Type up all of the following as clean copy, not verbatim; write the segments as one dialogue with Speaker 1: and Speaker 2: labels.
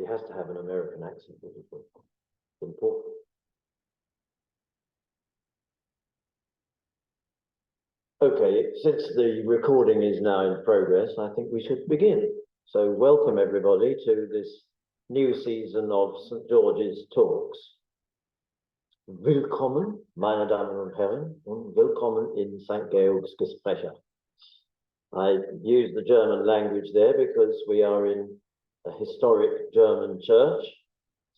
Speaker 1: He has to have an American accent, which is important. Okay, since the recording is now in progress, I think we should begin. So welcome everybody to this new season of St. George's Talks. Willkommen, meine Damen und Herren, und willkommen in St. Georg's Gespräche. I use the German language there because we are in a historic German church,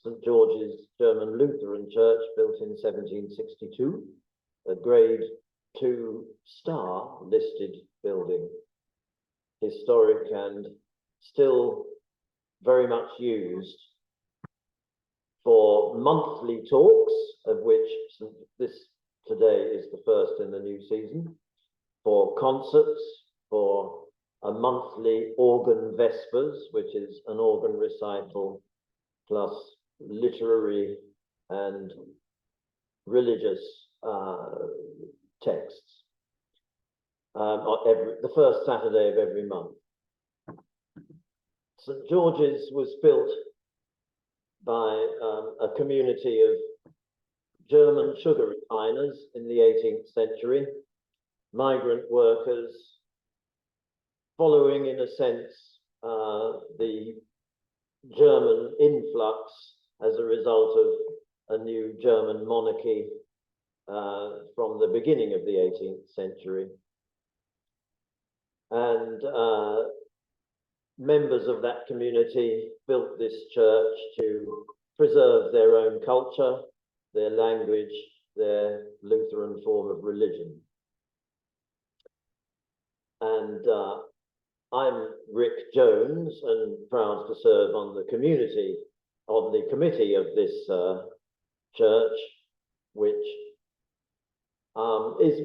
Speaker 1: St. George's German Lutheran Church, built in 1762, a grade 2-star listed building, historic and still very much used for monthly talks, of which this today is the first in the new season, for concerts, for a monthly organ vespers, which is an organ recital plus literary and religious texts, the first Saturday of every month. St. George's was built by a community of German sugar refiners in the 18th century, migrant workers, following in a sense the German influx as a result of a new German monarchy from the beginning of the 18th century. And members of that community built this church to preserve their own culture, their language, their Lutheran form of religion. And I'm Rick Jones and proud to serve on the committee of this church, which is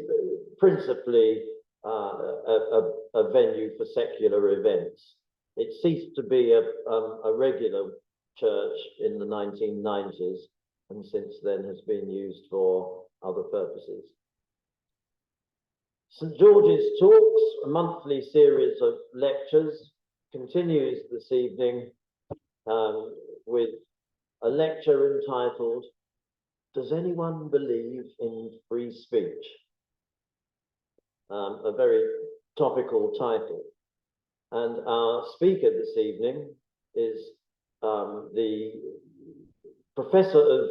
Speaker 1: principally a venue for secular events. It ceased to be a regular church in the 1990s, and since then has been used for other purposes. St. George's Talks, a monthly series of lectures, continues this evening with a lecture entitled, "Does anyone believe in free speech?" A very topical title. And our speaker this evening is the Professor of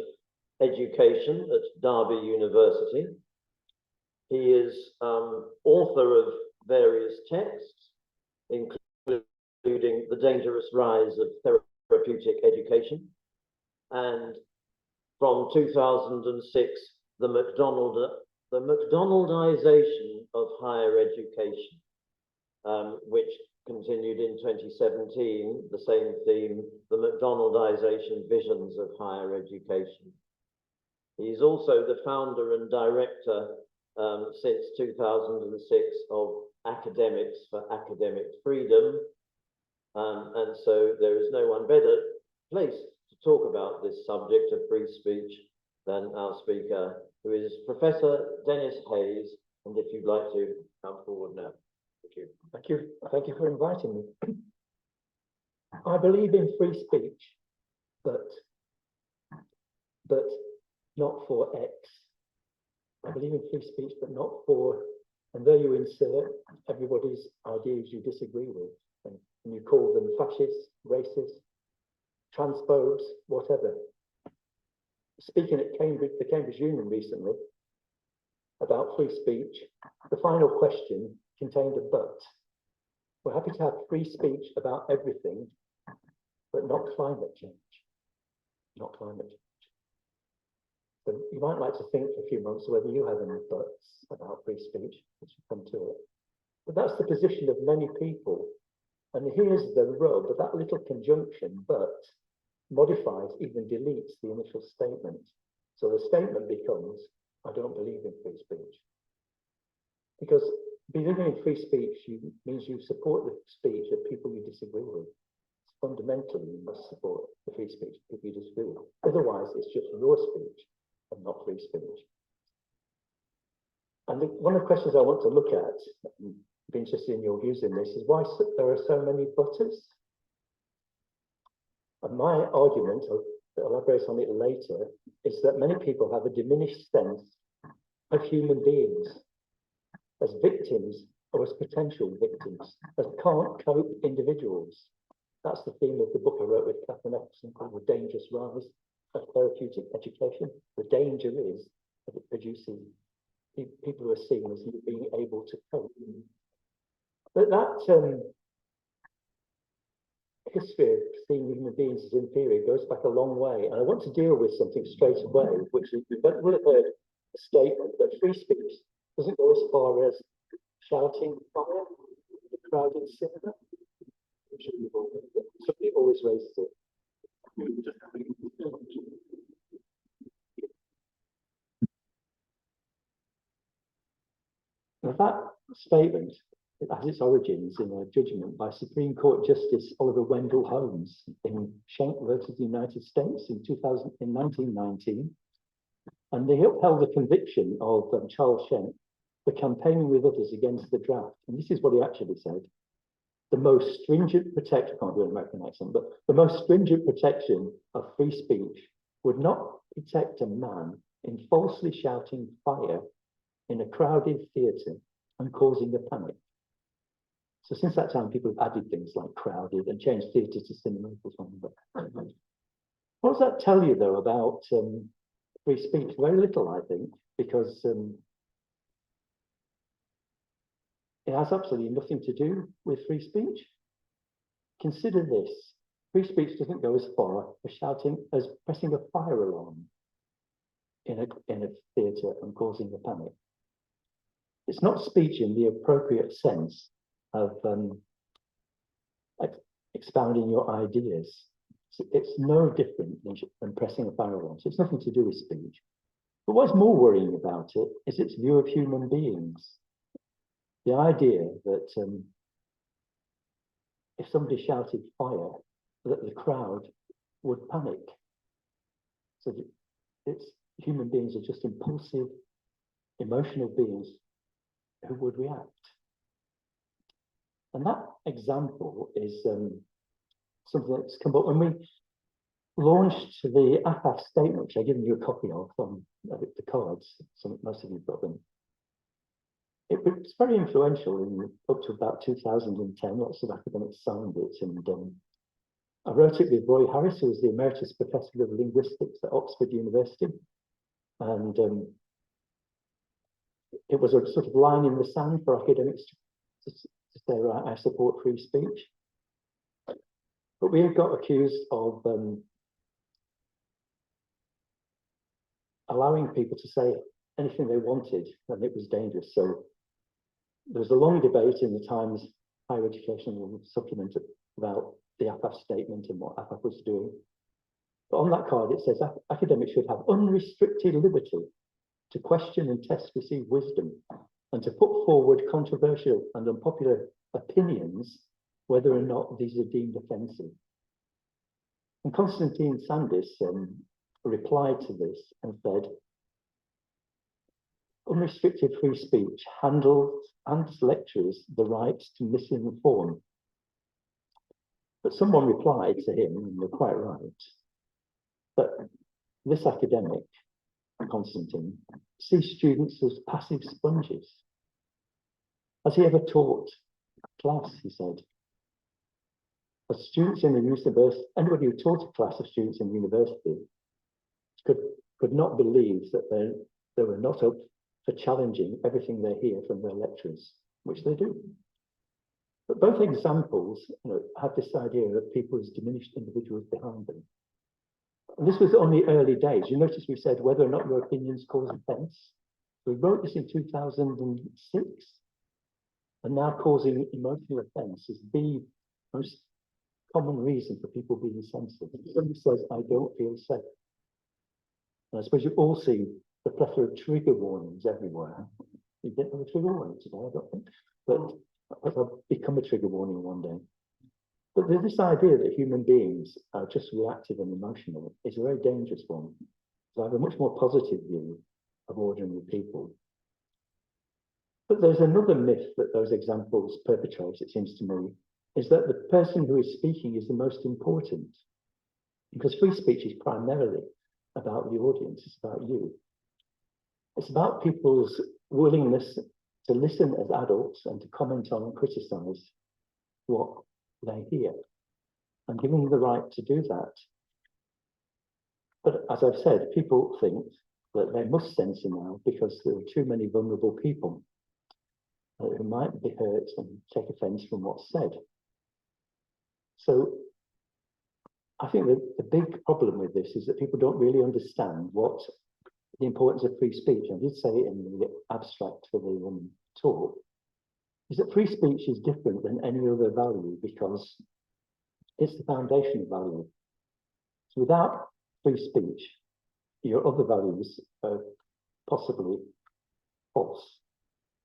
Speaker 1: Education at Derby University. He is author of various texts, including The Dangerous Rise of Therapeutic Education, and from 2006, the McDonaldization of higher education, which continued in 2017, the same theme, the McDonaldization visions of higher education. He's also the founder and director since 2006 of Academics for Academic Freedom. And so there is no one better placed to talk about this subject of free speech than our speaker, who is Professor Dennis Hayes. And if you'd like to come forward now. Thank you.
Speaker 2: Thank you. Thank you for inviting me. I believe in free speech, but not for X. I believe in free speech, but not for, and there you insert everybody's ideas you disagree with, and you call them fascists, racist, transphobes, whatever. Speaking at Cambridge, the Cambridge Union recently about free speech, the final question contained a but. We're happy to have free speech about everything, but not climate change. Not climate change. So you might like to think for a few months whether you have any buts about free speech, which will come to it. But that's the position of many people. And here's the rub, that little conjunction, but modifies, even deletes the initial statement. So the statement becomes, I don't believe in free speech. Because believing in free speech means you support the speech of people you disagree with. Fundamentally, you must support the free speech of people you disagree with. Otherwise, it's just your speech and not free speech. And one of the questions I want to look at, and be interested in your views in this, is why there are so many butters. And my argument, I'll elaborate on it later, is that many people have a diminished sense of human beings as victims or as potential victims, as can't cope individuals. That's the theme of the book I wrote with Catherine Epperson called The Dangerous Rise of Therapeutic Education. The danger is that it produces people who are seen as being able to cope. But that history of seeing human beings as inferior goes back a long way. And I want to deal with something straight away, which is, you will have heard a statement that free speech doesn't go as far as shouting fire, the crowded cinema. Somebody always raises it. Now that statement has its origins in a judgment by Supreme Court Justice Oliver Wendell Holmes in Schenck versus the United States in 1919, and they upheld the conviction of Charles Schenck for campaigning with others against the draft. And this is what he actually said: the most stringent protection, I can't do an American accent, but the most stringent protection of free speech would not protect a man in falsely shouting fire in a crowded theatre and causing a panic. So since that time, people have added things like crowded and changed theatre to cinema or something. But what does that tell you, though, about free speech? Very little, I think, because it has absolutely nothing to do with free speech. Consider this: free speech doesn't go as far as shouting, as pressing a fire alarm in a theatre and causing a panic. It's not speech in the appropriate sense of expounding your ideas. It's no different than pressing a fire alarm. So it's nothing to do with speech. But what's more worrying about it is its view of human beings. The idea that if somebody shouted fire, that the crowd would panic. So it's human beings are just impulsive, emotional beings who would react. And that example is something that's come up when we launched the AFAF statement, which I've given you a copy of on the cards. Most of you got them. It was very influential in up to about 2010. Lots of academics signed it, and I wrote it with Roy Harris, who was the Emeritus Professor of Linguistics at Oxford University, and it was a sort of line in the sand for academics to say, right, I support free speech. But we got accused of allowing people to say anything they wanted, and it was dangerous. So there was a long debate in the Times Higher Education Supplement about the AFAF statement and what AFAF was doing. But on that card, it says academics should have unrestricted liberty to question and test received wisdom, and to put forward controversial and unpopular opinions, whether or not these are deemed offensive. And Konstantin Sandis replied to this and said, unrestricted free speech hands lecturers the right to misinform. But someone replied to him, and they're quite right, that this academic, Konstantin, sees students as passive sponges. Has he ever taught class, he said? As students in the university, anybody who taught a class of students in the university could not believe that they were not up for challenging everything they hear from their lecturers, which they do. But both examples, have this idea of people as diminished individuals behind them. And this was on the early days. You notice we said whether or not your opinions cause offence. We wrote this in 2006, and now causing emotional offence is the most common reason for people being censored. Somebody says, I don't feel safe. And I suppose you've all seen the plethora of trigger warnings everywhere. You didn't have a trigger warning today, I don't think. But I'll become a trigger warning one day. But there's this idea that human beings are just reactive and emotional is a very dangerous one. So I have a much more positive view of ordinary people. But there's another myth that those examples perpetrate, it seems to me, is that the person who is speaking is the most important. Because free speech is primarily about the audience, it's about you. It's about people's willingness to listen as adults and to comment on and criticize what they hear, and giving them the right to do that. But as I've said, people think that they must censor now because there are too many vulnerable people who might be hurt and take offense from what's said. So I think that the big problem with this is that people don't really understand what the importance of free speech. I did say it in the abstract for the talk, is that free speech is different than any other value because it's the foundation of value. So without free speech, your other values are possibly false.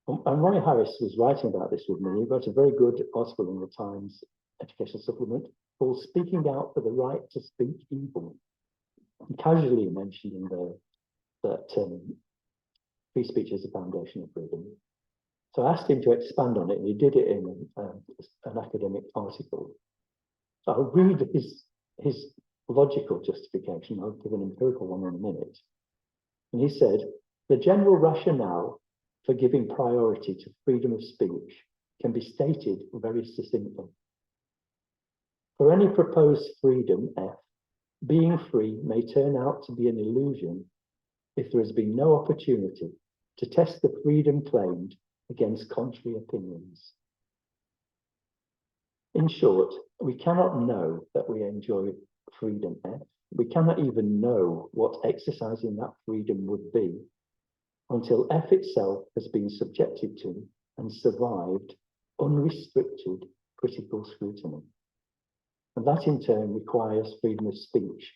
Speaker 2: And Roy Harris was writing about this with me. He wrote a very good article in the Times Education Supplement called "Speaking Out for the Right to Speak Evil." And casually mentioned in there that free speech is the foundation of freedom. So I asked him to expand on it, and he did it in an academic article. So I'll read his logical justification. I'll give an empirical one in a minute. And he said, the general rationale for giving priority to freedom of speech can be stated very succinctly. For any proposed freedom, F, being free may turn out to be an illusion if there has been no opportunity to test the freedom claimed against contrary opinions. In short, we cannot know that we enjoy freedom F. We cannot even know what exercising that freedom would be until F itself has been subjected to and survived unrestricted critical scrutiny. And that in turn requires freedom of speech.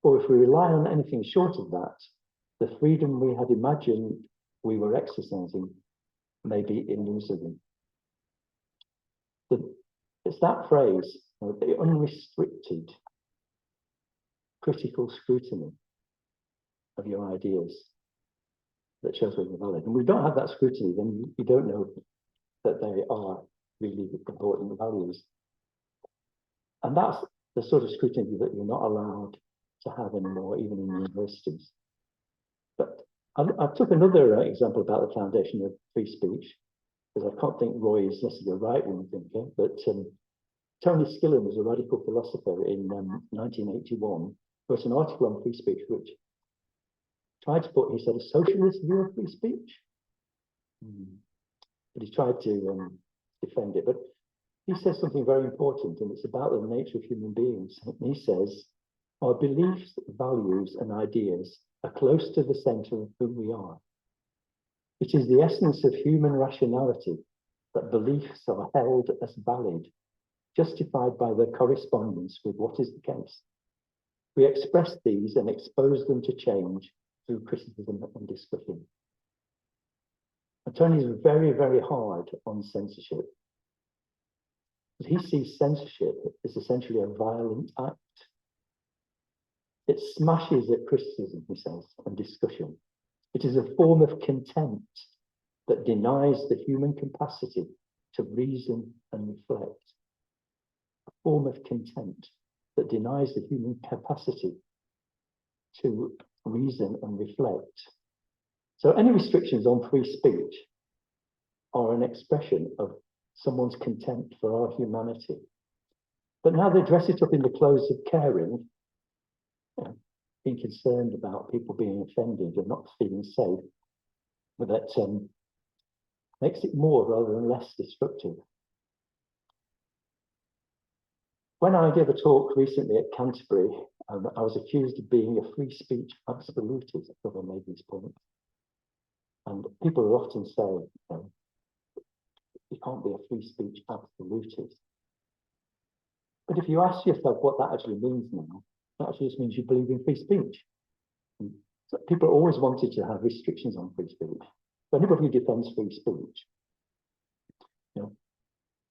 Speaker 2: Or if we rely on anything short of that, the freedom we had imagined we were exercising may be illusory. It's that phrase, the unrestricted critical scrutiny of your ideas, that shows whether they're valid. And we don't have that scrutiny, then you don't know that they are really important values. And that's the sort of scrutiny that you're not allowed to have anymore, even in universities. But I took another example about the foundation of free speech, because I can't think Roy is necessarily a right-wing thinker, but Tony Skillen was a radical philosopher in 1981, wrote an article on free speech, which tried to put, he said, a socialist view of free speech. But he tried to defend it. But he says something very important, and it's about the nature of human beings. And he says, our beliefs, values, and ideas are close to the center of who we are. It is the essence of human rationality that beliefs are held as valid, justified by their correspondence with what is the case. We express these and expose them to change through criticism and discussion. And Tony is very, very hard on censorship. But he sees censorship as essentially a violent act. It smashes at criticism, he says, and discussion. It is a form of contempt that denies the human capacity to reason and reflect. A form of contempt that denies the human capacity to reason and reflect. So any restrictions on free speech are an expression of someone's contempt for our humanity. But now they dress it up in the clothes of caring, being concerned about people being offended and not feeling safe, but that makes it more rather than less destructive. When I gave a talk recently at Canterbury, I was accused of being a free speech absolutist. I thought I made this point. And people will often say, you can't be a free speech absolutist. But if you ask yourself what that actually means now, that actually just means you believe in free speech. And so people always wanted to have restrictions on free speech. But anybody who defends free speech,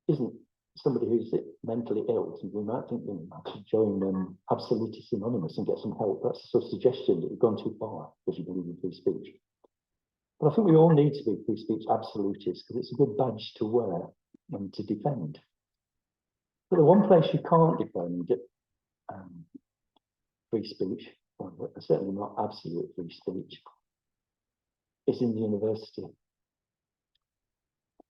Speaker 2: isn't somebody who's mentally ill. So we might think I should join Absolutists Anonymous and get some help. That's a sort of suggestion that you've gone too far because you believe in free speech. But I think we all need to be free speech absolutists because it's a good badge to wear and to defend. But the one place you can't defend free speech, or certainly not absolute free speech, is in the university.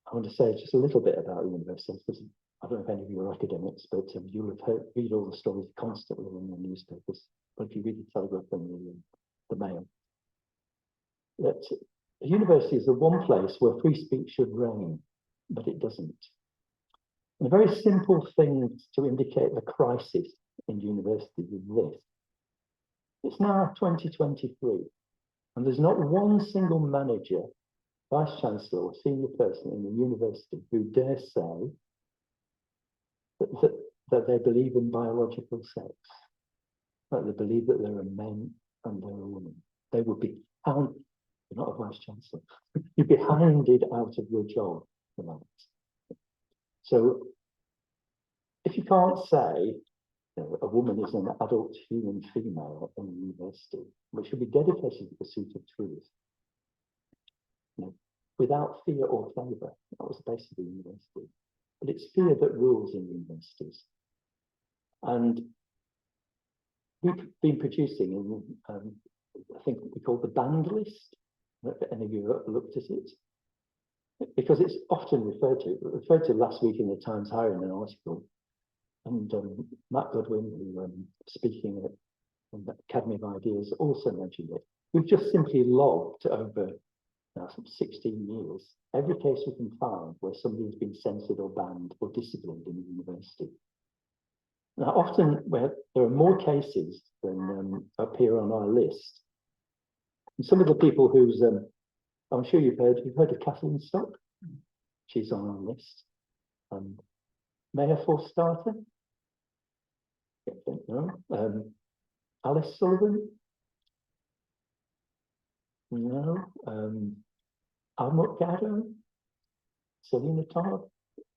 Speaker 2: I want to say just a little bit about the university, because I don't know if any of you are academics, but you'll have read all the stories constantly in the newspapers. But if you read the Telegraph and the Mail, that a university is the one place where free speech should reign, but it doesn't. And a very simple thing to indicate the crisis in universities is this. It's now 2023, and there's not one single manager, vice chancellor, or senior person in the university who dare say that they believe in biological sex, that they believe that there are men and there are women. They would be hounded. You're not a vice chancellor. You'd be hounded out of your job for that. So if you can't say a woman is an adult human female in the university, which should be dedicated to the pursuit of truth, without fear or favour, that was the basis of the university. But it's fear that rules in universities. And we've been producing, I think we call the banned list. If any of you have looked at it, because it's often referred to last week in the Times Higher in an article, and Matt Godwin, who speaking at the Academy of Ideas, also mentioned it. We've just simply logged over some 16 years every case we can find where somebody has been censored or banned or disciplined in the university. Now, often where there are more cases than appear on our list. And some of the people whose I'm sure you've heard of Kathleen Stock. She's on our list. Mayor for starter. No. Alice Sullivan. No. Almut Gado. Selina Todd.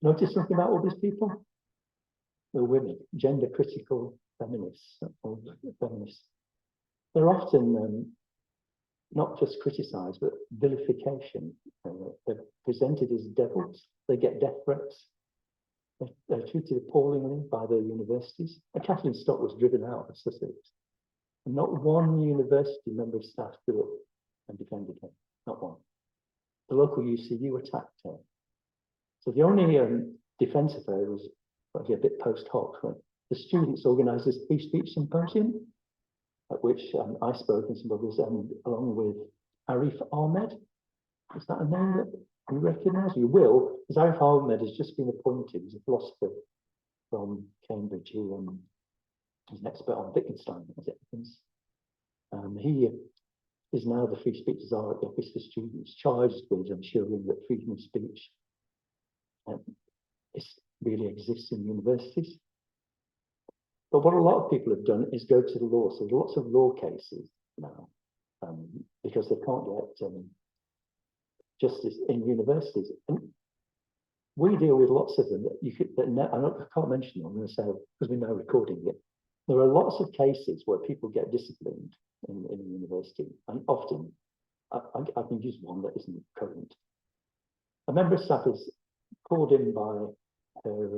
Speaker 2: Notice something about all these people? They're women, gender critical feminists or feminists. They're often not just criticised, but vilification. They're presented as devils. They get death threats. They're treated appallingly by their universities. And Kathleen Stock was driven out of Sussex. And not one university member of staff stood up and defended her. Not one. The local UCU attacked her. So the only defence of her was probably a bit post hoc. The students organised this free speech symposium, at which I spoke and some others, along with Arif Ahmed. Is that a name that you recognise? You will, because Arif Ahmed has just been appointed as a philosopher from Cambridge. He is an expert on Wittgenstein, as it happens. He is now the Free Speech Czar at the Office for Students, charged with ensuring that freedom of speech really exists in universities. But what a lot of people have done is go to the law. So there's lots of law cases now because they can't get justice in universities. And we deal with lots of them I can't mention them, I'm going to say, because we're now recording it. There are lots of cases where people get disciplined in the university, and often, I can use one that isn't current. A member of staff is called in by her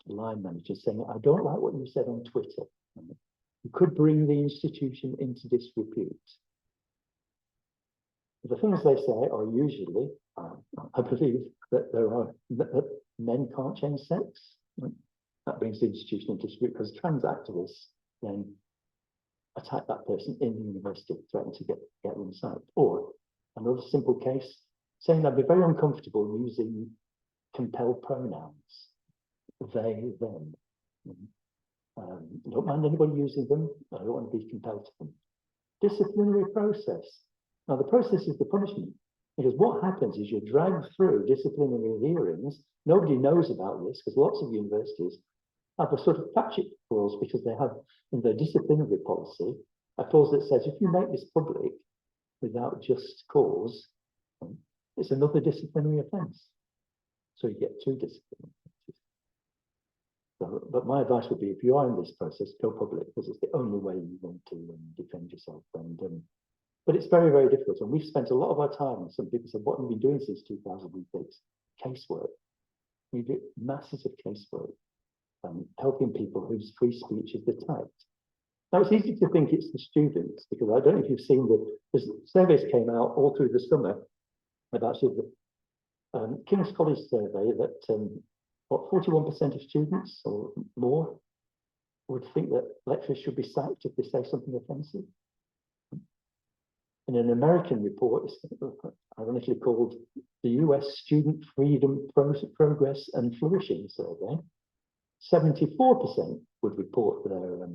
Speaker 2: line manager saying, I don't like what you said on Twitter. You could bring the institution into disrepute. The things they say are usually, I believe, that men can't change sex. That brings the institution into disrepute because trans activists then attack that person in the university, threaten to get them sacked. Or another simple case, saying I'd be very uncomfortable using compelled pronouns. They, them. I don't mind anybody using them. I don't want to be compelled to them. Disciplinary process. Now, the process is the punishment, because what happens is you're dragged through disciplinary hearings. Nobody knows about this, because lots of universities have a sort of patchet clause, because they have in their disciplinary policy a clause that says if you make this public without just cause, it's another disciplinary offence. So you get two disciplinary offences. So, but my advice would be, if you are in this process, go public, because it's the only way you want to defend yourself. But it's very, very difficult. And we've spent a lot of our time, some people said, what have we been doing since 2006? Casework. We do masses of casework, helping people whose free speech is attacked. Now it's easy to think it's the students, because I don't know if you've seen the surveys came out all through the summer about sort of the King's College survey that what 41% of students or more would think that lecturers should be sacked if they say something offensive. In an American report, it's ironically called the US Student Freedom Progress and Flourishing Survey, 74% would report their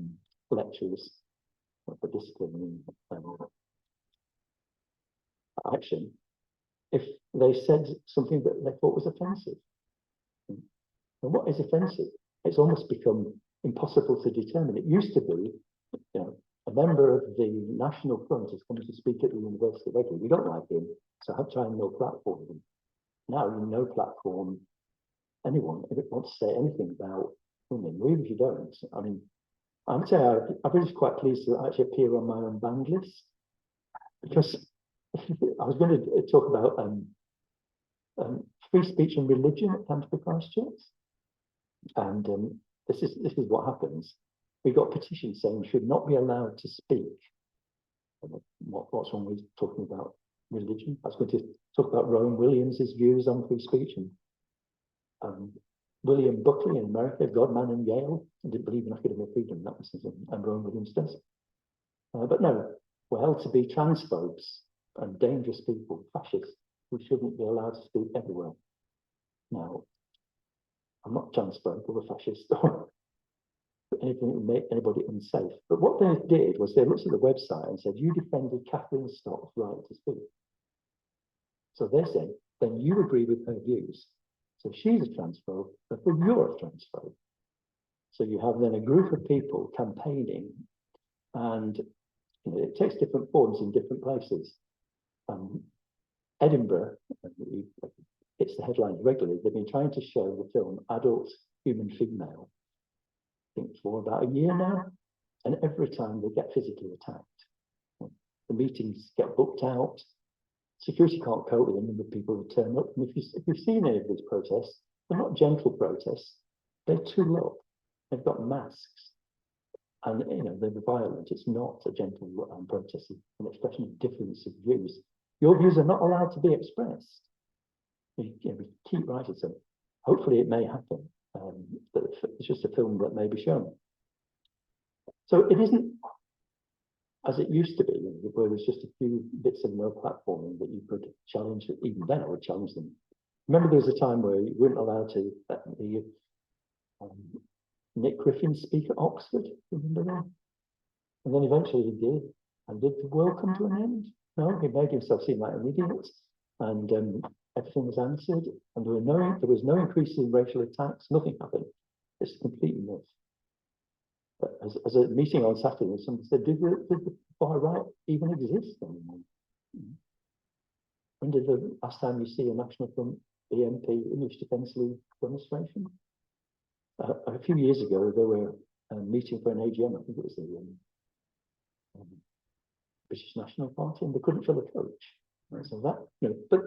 Speaker 2: lecturers for discipline action if they said something that they thought was offensive. And what is offensive? It's almost become impossible to determine. It used to be, a member of the National Front is coming to speak at the university regularly. We don't like him, so I try and no platform him. Now you no platform anyone if it wants to say anything about women, even if you don't. I mean, I would say I've been quite pleased to actually appear on my own banned list, because I was going to talk about free speech and religion at Canterbury Christchurch, and this is what happens. We got petitions saying we should not be allowed to speak. What's wrong with talking about religion? I was going to talk about Rowan Williams's views on free speech, and William Buckley in America, Godman in Yale, didn't believe in academic freedom. That was something, and Rowan Williams does. But no, we're held to be transphobes and dangerous people, fascists, who shouldn't be allowed to speak everywhere. Now, I'm not transphobe or a fascist or anything that would make anybody unsafe. But what they did was they looked at the website and said, you defended Kathleen Stock's right to speak. So they said, then you agree with her views. So she's a transphobe, but you're a transphobe. So you have then a group of people campaigning, and it takes different forms in different places. Edinburgh, it's the headlines regularly. They've been trying to show the film Adult Human Female, I think for about a year now, and every time they get physically attacked. The meetings get booked out. Security can't cope with the number of people who turn up. And if you've seen any of these protests, they're not gentle protests. They're too low. They've got masks, and they're violent. It's not a gentle protest, an expression of difference of views. Your views are not allowed to be expressed. We keep writing, so hopefully it may happen. But it's just a film that may be shown. So it isn't as it used to be, where there's just a few bits of no platforming that you could challenge. Even then, I would challenge them. Remember, there was a time where you weren't allowed to let Nick Griffin speak at Oxford. Remember that? And then eventually he did. And did the world come to an end? No, he made himself seem like an idiot. And everything was answered, and there was no increase in racial attacks. Nothing happened. It's a complete myth. But as a meeting on Saturday, someone said, did the far right even exist anymore? When did the last time you see a National Front EMP English Defence League demonstration? A few years ago, they were meeting for an AGM. I think it was the British National Party, and they couldn't fill a coach. Right. So that, but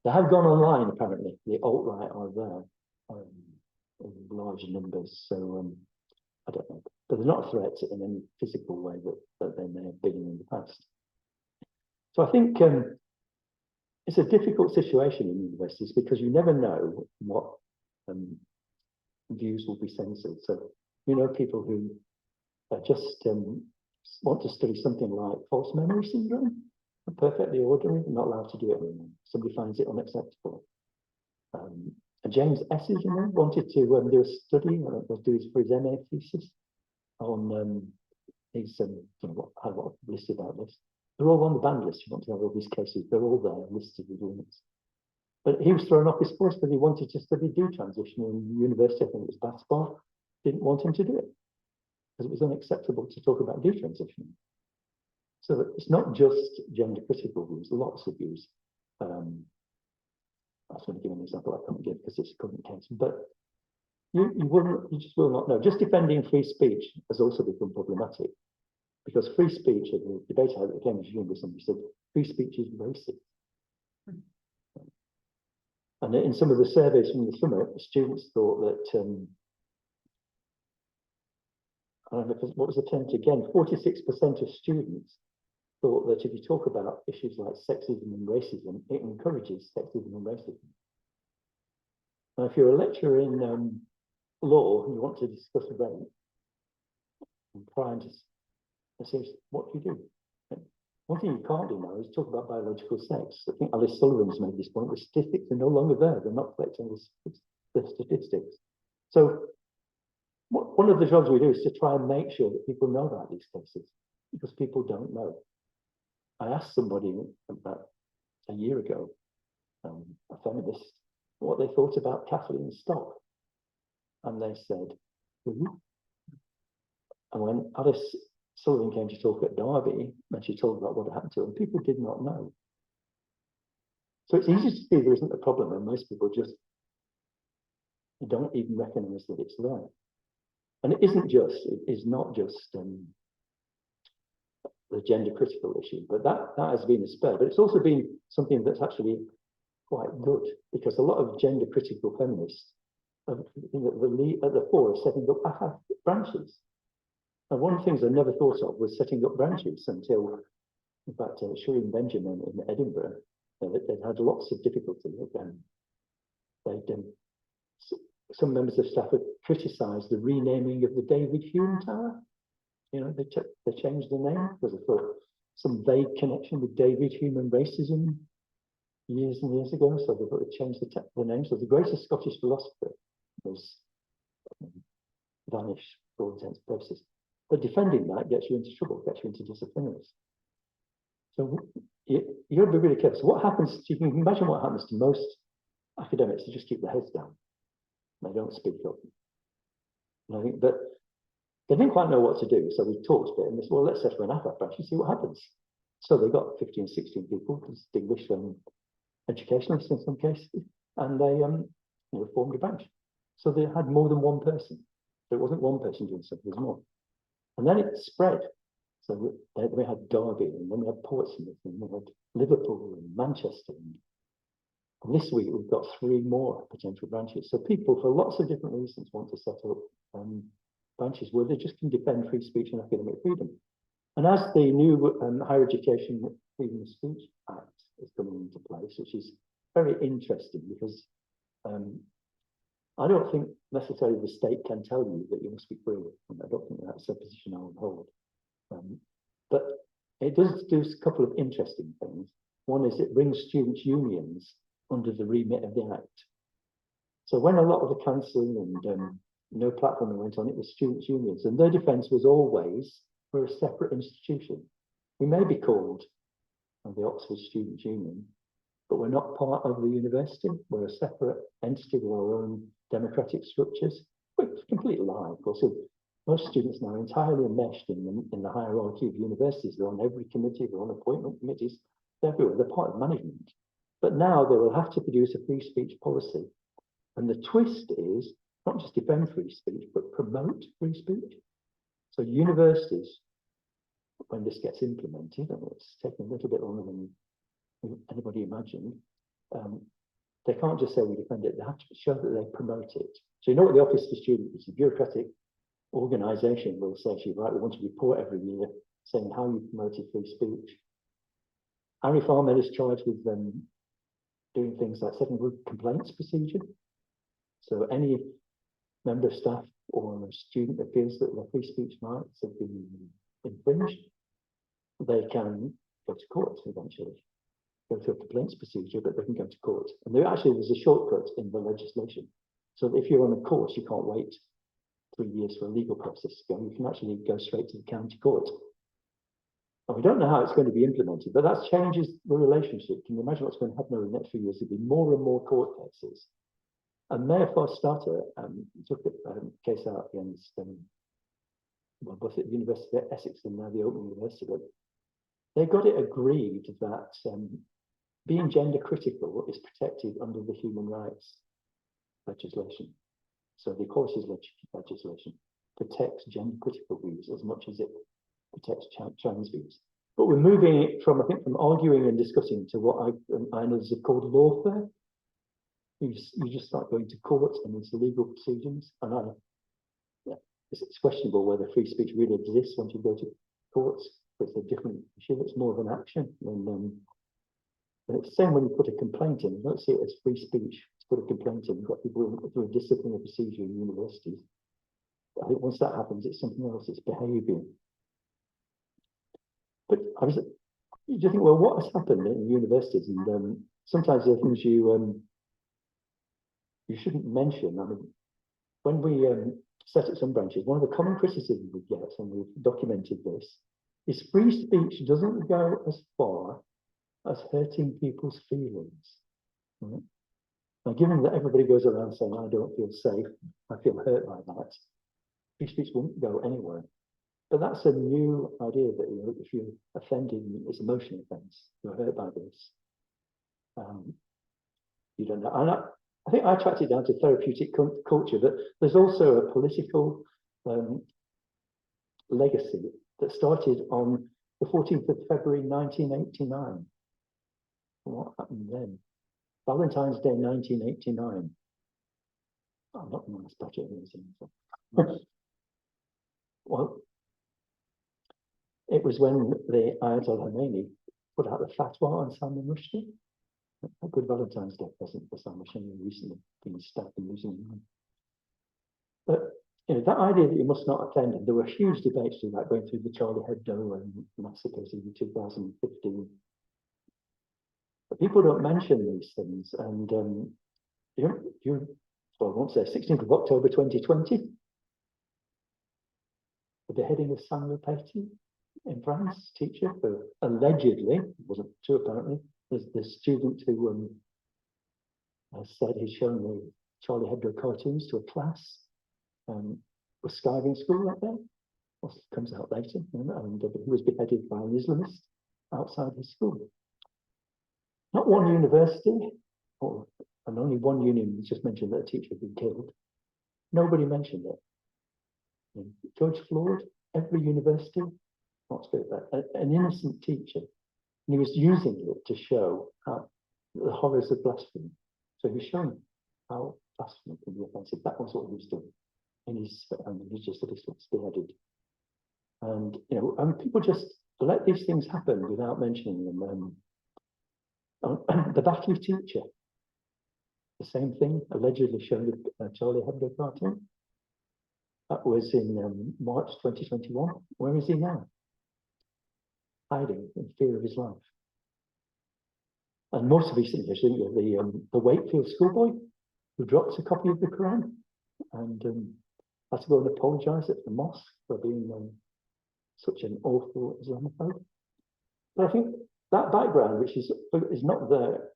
Speaker 2: they have gone online apparently. The alt-right are there in large numbers. So I don't know, but they're not a threat in any physical way that they may have been in the past. So I think it's a difficult situation in universities because you never know what views will be censored. So people who just want to study something like false memory syndrome, are perfectly ordinary, not allowed to do it anymore. Somebody finds it unacceptable. James Esses, wanted to do a study, for his MA thesis on his, I have listed about this. They're all on the banned list. You want to have all these cases, they're all there listed with limits. But he was thrown off his course because he wanted to study detransition in university. I think it was Bath. Didn't want him to do it because it was unacceptable to talk about detransition. So it's not just gender critical views, lots of views. I was going to give an example I can't give because it's a current case, but you just will not know. Just defending free speech has also become problematic because free speech, the debate I had at the Cambridge University, somebody said free speech is racist. And in some of the surveys from the summer, students thought that I don't know what was the term again, 46% of students thought that if you talk about issues like sexism and racism, it encourages sexism and racism. Now, if you're a lecturer in law and you want to discuss a rape, and try and just say, what do you do? One thing you can't do now is talk about biological sex. I think Alice Sullivan's made this point. The statistics are no longer there. They're not collecting the statistics. So one of the jobs we do is to try and make sure that people know about these cases, because people don't know. I asked somebody about a year ago, a feminist, what they thought about Kathleen Stock. And they said, who? And when Alice Sullivan came to talk at Derby, and she told about what had happened to her, and people did not know. So it's easy to see there isn't a problem, and most people just don't even recognise that it's there. And it is not just the gender critical issue, but that has been a spur. But it's also been something that's actually quite good, because a lot of gender critical feminists are at the fore of setting up branches. And one of the things I never thought of was setting up branches until, in fact, Shireen Benjamin in Edinburgh, they'd had lots of difficulty. Some members of staff had criticised the renaming of the David Hume Tower. You know, they changed the name because they thought some vague connection with David Hume and racism years and years ago. So they thought they'd change the name. So the greatest Scottish philosopher was vanished for all intents and purposes. But defending that gets you into trouble, gets you into disciplinaries. So you've got to be really careful. So what happens, you can imagine what happens to most academics, they just keep their heads down. They don't speak up. And I think, but they didn't quite know what to do. So we talked a bit and they said, well, let's set up an AFAP branch and see what happens. So they got 15, 16 people, distinguished educationalists in some cases, and they formed a branch. So they had more than one person. There wasn't one person doing something, there was more. And then it spread. So we had Derby, and then we had Portsmouth, and we had Liverpool and Manchester. And this week we've got 3 more potential branches. So people, for lots of different reasons, want to set up branches where they just can defend free speech and academic freedom. And as the new Higher Education Freedom of Speech Act is coming into place, which is very interesting, because I don't think necessarily the state can tell you that you must be free. And I don't think that's a position I would hold. But it does do a couple of interesting things. One is it brings students' unions under the remit of the Act. So when a lot of the cancelling and no platforming went on, it was students' unions. And their defence was always, we're a separate institution. We may be called the Oxford Students' Union, but we're not part of the university. We're a separate entity with our own democratic structures. It's a complete lie, of course. Most students now are entirely enmeshed in the hierarchy of universities. They're on every committee, they're on appointment committees, they're everywhere, they're part of management. But now they will have to produce a free speech policy. And the twist is not just defend free speech, but promote free speech. So universities, when this gets implemented, and it's taking a little bit longer than anybody imagined, they can't just say we defend it, they have to show that they promote it. So you know what the Office for Students is, a bureaucratic organisation will say to you, right, we want to report every year saying how you promoted free speech. Arif Ahmed is charged with doing things like setting up a complaints procedure. So any member of staff or a student that feels that their free speech rights have been infringed, they can go to court eventually. Go through a complaints procedure, but they can go to court. And there's a shortcut in the legislation. So that if you're on a course, you can't wait 3 years for a legal process to go. You can actually go straight to the county court. And we don't know how it's going to be implemented, but that changes the relationship. Can you imagine what's going to happen over the next few years? There'll be more and more court cases. And Mayor Forstater took a case out against both at the University of Essex and now the Open University, but they got it agreed that being gender critical is protected under the human rights legislation. So the equalities legislation protects gender critical views as much as it protects trans views. But we're moving it from, I think, from arguing and discussing to what I know is called lawfare. You just start going to court and there's legal proceedings. And it's questionable whether free speech really exists once you go to courts. It's a different issue. It's more of an action. And it's the same when you put a complaint in. You don't see it as free speech to put a complaint in. You've got people through a disciplinary procedure in universities. I think once that happens, it's something else. It's behaviour. But you think, well, what has happened in universities? And sometimes there are things you shouldn't mention. I mean, when we set up some branches, one of the common criticisms we get, and we've documented this, is free speech doesn't go as far as hurting people's feelings. Right? Now, given that everybody goes around saying, I don't feel safe, I feel hurt by that, free speech won't go anywhere. But that's a new idea that, you know, if you're offended, it's emotional offence. You're hurt by this. You don't know. And I think I tracked it down to therapeutic culture, but there's also a political legacy that started on the 14th of February 1989. What happened then? Valentine's Day 1989. I'm not going to budget anything. Well, it was when the Ayatollah Khomeini put out the fatwa on Salman Rushdie. A good Valentine's Day present for Salman Rushdie, recently being stabbed and losing his mind. But you know, that idea that you must not offend, and there were huge debates through that, going through the Charlie Hebdo and massacres in 2015. But people don't mention these things, and well, I won't say 16th of October 2020, the beheading of Samuel Paty in France, teacher, who allegedly, it wasn't true apparently, there's the student who said he'd shown the Charlie Hebdo cartoons to a class, was skiving school that day. Well, it comes out later, and he was beheaded by an Islamist outside his school. Not one university, and only one union just mentioned that a teacher had been killed. Nobody mentioned it. George Floyd, every university, not spoke about an innocent teacher, and he was using it to show how the horrors of blasphemy. So he was showing how blasphemy can be offensive. That was what he was doing. And he's just beheaded. And you know, people just let these things happen without mentioning them. The Batley teacher, the same thing, allegedly showed a Charlie Hebdo cartoon. That was in March 2021. Where is he now? Hiding in fear of his life. And most recently, I think, the Wakefield schoolboy who dropped a copy of the Quran and had to go and apologise at the mosque for being such an awful Islamophobe. But I think that background, which is not there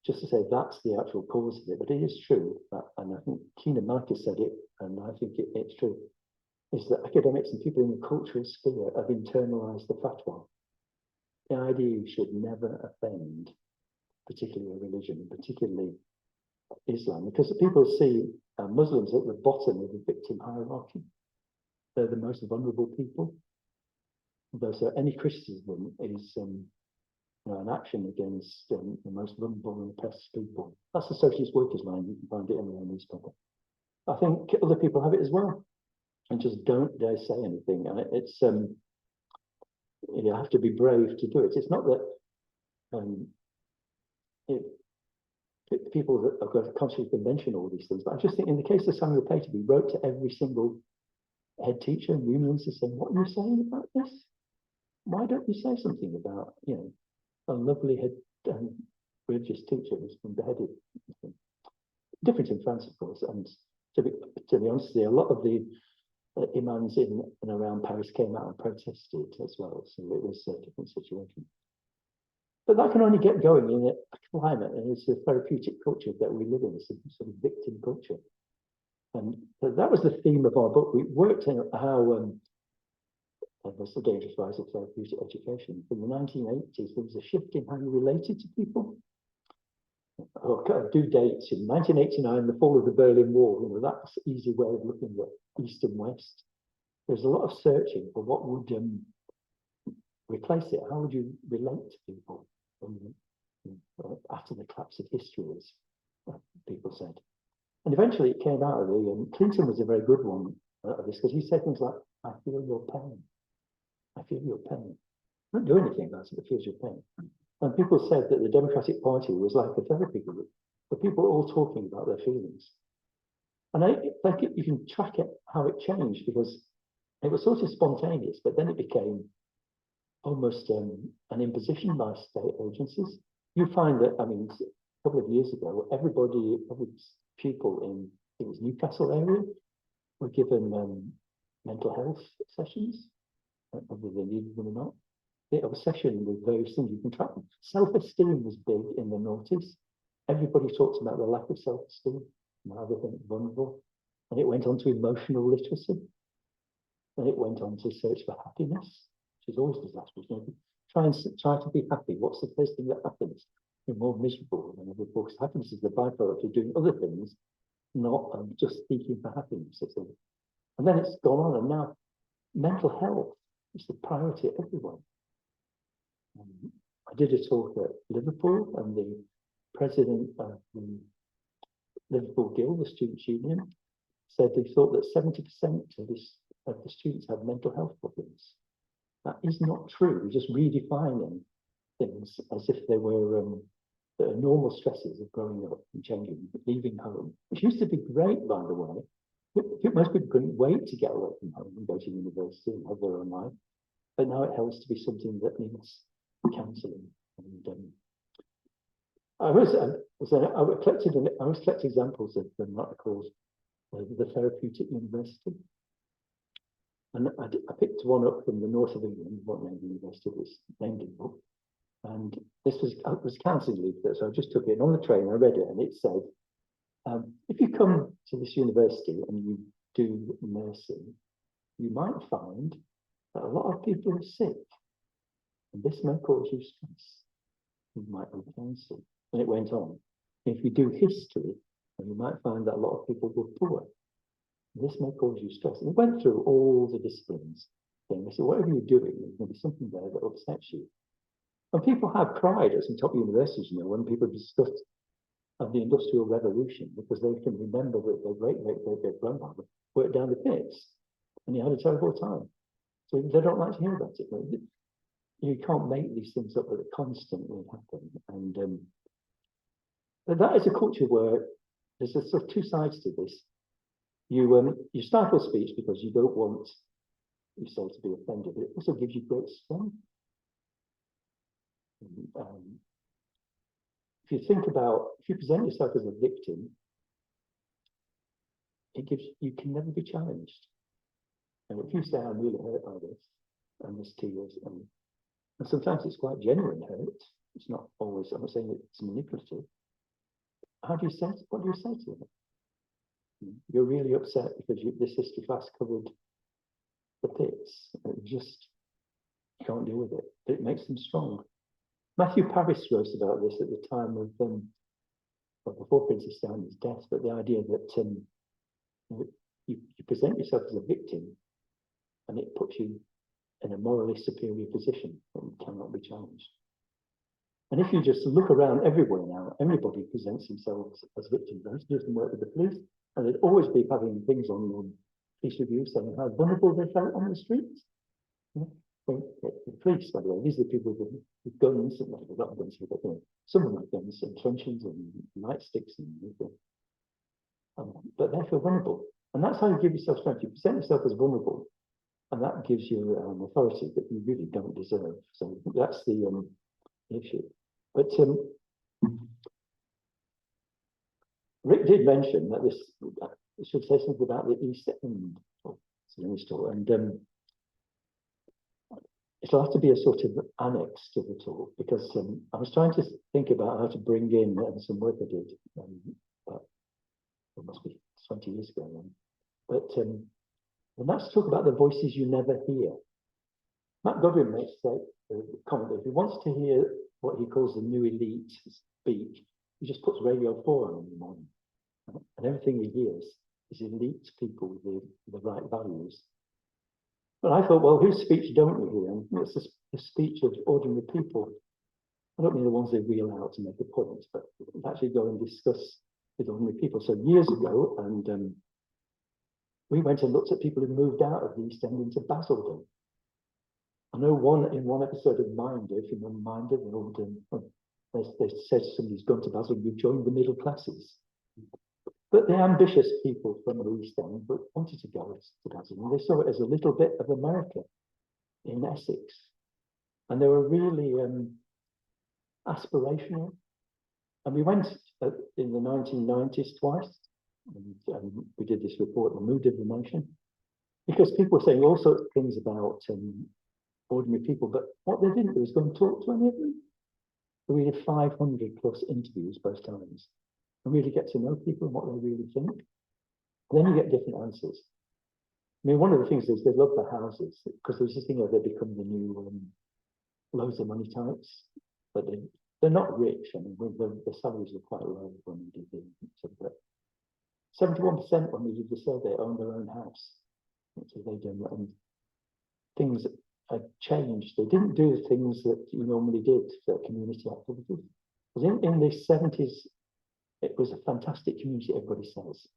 Speaker 2: just to say that's the actual cause of it, but it is true, and I think Keenan Marcus said it, and I think it's true, is that academics and people in the cultural sphere have internalised the fatwa. The idea you should never offend, particularly a religion, particularly Islam, because people see Muslims at the bottom of the victim hierarchy. They're the most vulnerable people. So any criticism is an action against the most vulnerable and oppressed people. That's the socialist workers' line. You can find it in the newspaper. I think other people have it as well, and just don't dare say anything. And it's you have to be brave to do it. It's not that people that have got a conscious convention all these things, but I just think in the case of Samuel Paty, we wrote to every single head teacher and unions to say, what are you saying about this? Why don't you say something about, you know, a lovely head religious teacher who's been beheaded? Different in France, of course, and to be honest, a lot of the imams in and around Paris came out and protested as well, so it was a different situation. But that can only get going in a climate, and it's a therapeutic culture that we live in. It's a sort of victim culture. And that was the theme of our book. We worked out how what's the dangerous rise of therapeutic education. From the 1980s, there was a shift in how you related to people. I'll do dates. In 1989, the fall of the Berlin Wall, you know, that's an easy way of looking at East and West. There's a lot of searching for what would replace it. How would you relate to people after the collapse of history, as people said. And eventually it came out of Clinton was a very good one. this, because he said things like, I feel your pain. I feel your pain. I don't do anything about it, but feels your pain. And people said that the Democratic Party was like a therapy group, but people were all talking about their feelings. And I think you can track it, how it changed, because it was sort of spontaneous, but then it became almost an imposition by state agencies. You find that, I mean, a couple of years ago, every pupil in, it was Newcastle area, were given mental health sessions, whether they needed them or not. The obsession with various things you can track. Self-esteem was big in the noughties. Everybody talks about the lack of self-esteem and how they think vulnerable. And it went on to emotional literacy. And it went on to search for happiness, which is always disastrous. You know, try to be happy. What's the first thing that happens? You're more miserable than ever before. Because happiness is the byproduct of doing other things, not just seeking for happiness. And then it's gone on, and now mental health is the priority of everyone. I did a talk at Liverpool, and the president of the Liverpool Guild, the Students' Union, said they thought that 70% of the students have mental health problems. That is not true. We're just redefining things as if they were normal stresses of growing up and changing, leaving home, which used to be great, by the way. Most people couldn't wait to get away from home and go to university and have their own life. But now it helps to be something that needs counselling. And I was collecting examples of what I call the therapeutic university. And I picked one up from the north of England, what name the university was named in the book. And this was counselling leaflet, so I just took it. And on the train, I read it, and it said, if you come to this university and you do nursing, you might find that a lot of people are sick. And this may cause you stress. You might be cancer. And it went on. If you do history, then you might find that a lot of people were poor. And this may cause you stress. And it went through all the disciplines. Then they said, whatever you're doing, there's going to be something there that upsets you. And people have cried at some top universities, you know, when people discussed of the Industrial Revolution, because they can remember that their great-great-great-grandfather worked down the pits, and he had a terrible time. So they don't like to hear about it. You can't make these things up, but it constantly happen. And but that is a culture where there's a sort of two sides to this. You stifle speech because you don't want yourself to be offended, but it also gives you great strength. If you think about, if you present yourself as a victim, you can never be challenged. And if you say, I'm really hurt by this, and there's tears, and sometimes it's quite genuine hurt, it's not always, I'm not saying it's manipulative. What do you say to them? You're really upset because this history class covered the pits, and you can't deal with it. It makes them strong. Matthew Paris wrote about this at the time of before Princess Diana's death, but the idea that you present yourself as a victim, and it puts you in a morally superior position and cannot be challenged. And if you just look around everywhere now, everybody presents themselves as victims. I used to do some work with the police, and they'd always be having things on police reviews saying how vulnerable they felt on the streets. The police, by the way, these are the people with guns, and they've got guns, but some of them have guns and truncheons and nightsticks, but they feel vulnerable. And that's how you give yourself strength. You present yourself as vulnerable, and that gives you authority that you really don't deserve. So that's the issue. But Rick did mention that I should say something about the East End store, and it'll have to be a sort of annex to the talk, because I was trying to think about how to bring in some work I did, it must be 20 years ago now. But and that's to talk about the voices you never hear. Matt Godwin makes a comment that if he wants to hear what he calls the new elite speak, he just puts Radio 4 on in the morning. And everything he hears is elite people with the right values. But I thought, well, whose speech don't we hear? It's the speech of ordinary people. I don't mean the ones they wheel out to make a point, but actually go and discuss with ordinary people. So years ago, and we went and looked at people who moved out of the East End into Basildon. I know in one episode of Minder, if you remember Minder, they said somebody's gone to Basildon, you've joined the middle classes. But the ambitious people from the East End wanted to go to Basildon. They saw it as a little bit of America in Essex. And they were really aspirational. And we went in the 1990s twice. And we did this report, The Mood of the Nation, because people were saying all sorts of things about ordinary people, but what they didn't do was go and talk to any of them. So we did 500 plus interviews both times and really get to know people and what they really think. And then you get different answers. I mean, one of the things is they love the houses because there's this thing where they become the new loads of money types, but they're not rich. I mean, the salaries are quite low when we did the 71% when we did the survey owned their own house. So they done, and things had changed. They didn't do the things that you normally did for community activities. Because in the 70s, it was a fantastic community, everybody says.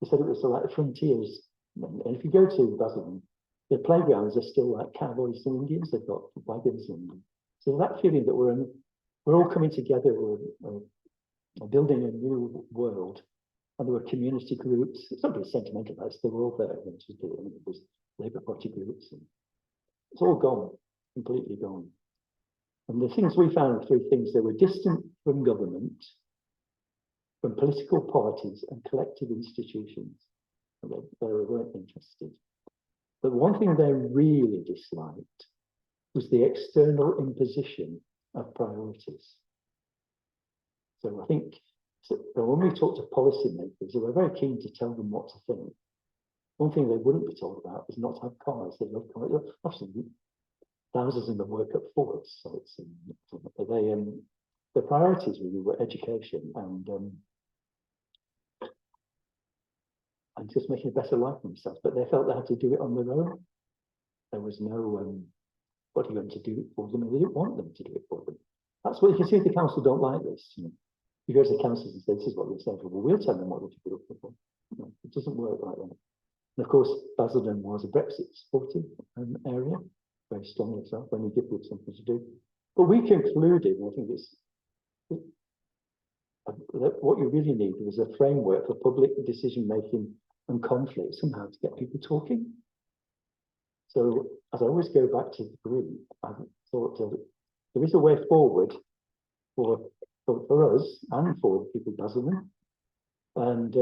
Speaker 2: They said it was like the frontiers. And if you go to Basildon, the playgrounds are still like cowboys and Indians. They've got wagons. And so that feeling that we're all coming together, we're building a new world. And there were community groups. It's not really sentimental, but they were all there. It was Labour Party groups. And it's all gone, completely gone. And the things we found, three things: they were distant from government, from political parties and collective institutions. They weren't interested. But one thing they really disliked was the external imposition of priorities. So I think when we talk to policymakers, they were very keen to tell them what to think. One thing they wouldn't be told about is not to have cars. They love cars. Obviously, thousands of them work at Fords, so it's the priorities really were education and just making a better life for themselves. But they felt they had to do it on their own. There was no what are you going to do it for them? And they didn't want them to do it for them. That's what you can see if the council don't like this. You go to the councils and say, this is what they're saying. Well, we'll tell them what they're to do it for. It doesn't work like that. And of course, Basildon was a Brexit supportive area, very strongly so, when you give people something to do. But we concluded, and I think what you really need was a framework for public decision making and conflict somehow to get people talking. So as I always go back to the group, I thought there is a way forward for us and for the people of Basildon. And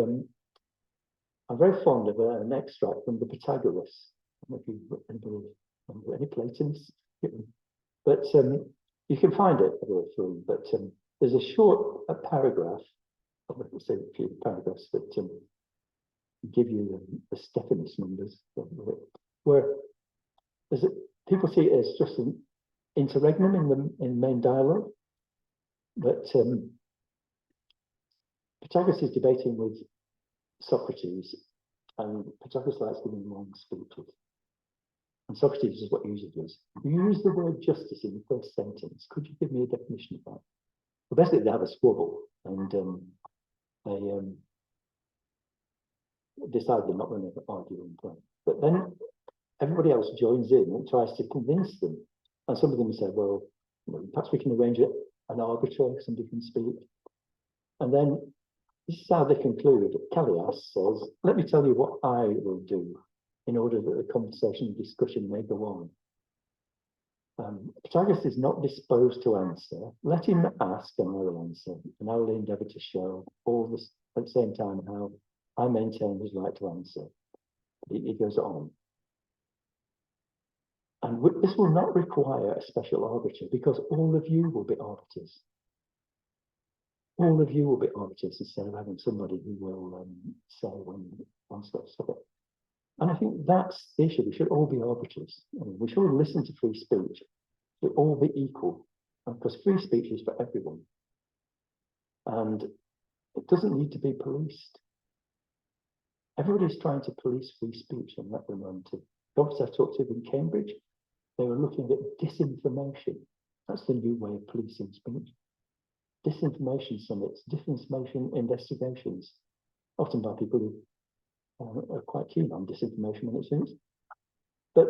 Speaker 2: I'm very fond of an extract from the Pythagoras. I don't know if anybody remember any Platonists, but you can find it through. But there's a short paragraph, I'll say a few paragraphs that give you the Stephanus numbers, where people see it as just an interregnum in the main dialogue. But Pythagoras is debating with Socrates, and Pythagoras likes giving long speeches. And Socrates is what he usually does. You use the word justice in the first sentence. Could you give me a definition of that? Well, basically, they have a squabble, and they decide they're not going to argue and play. But then everybody else joins in and tries to convince them. And some of them say, well, perhaps we can arrange it, an arbiter, somebody can speak. And then this is how they conclude. Callias says, let me tell you what I will do in order that the conversation and discussion may go on. Pythagoras is not disposed to answer. Let him ask and I will answer. And I will endeavour to show all this at the same time how I maintain his right to answer. He goes on. And this will not require a special arbiter because all of you will be arbiters. All of you will be arbiters instead of having somebody who will say when one's got to stop it. And I think that's the issue. We should all be arbiters. I mean, we should all listen to free speech. We should all be equal because free speech is for everyone. And it doesn't need to be policed. Everybody's trying to police free speech and let them run to. Doctors I've talked to in Cambridge, they were looking at disinformation. That's the new way of policing speech. Disinformation summits, disinformation investigations, often by people who are quite keen on disinformation, it seems. But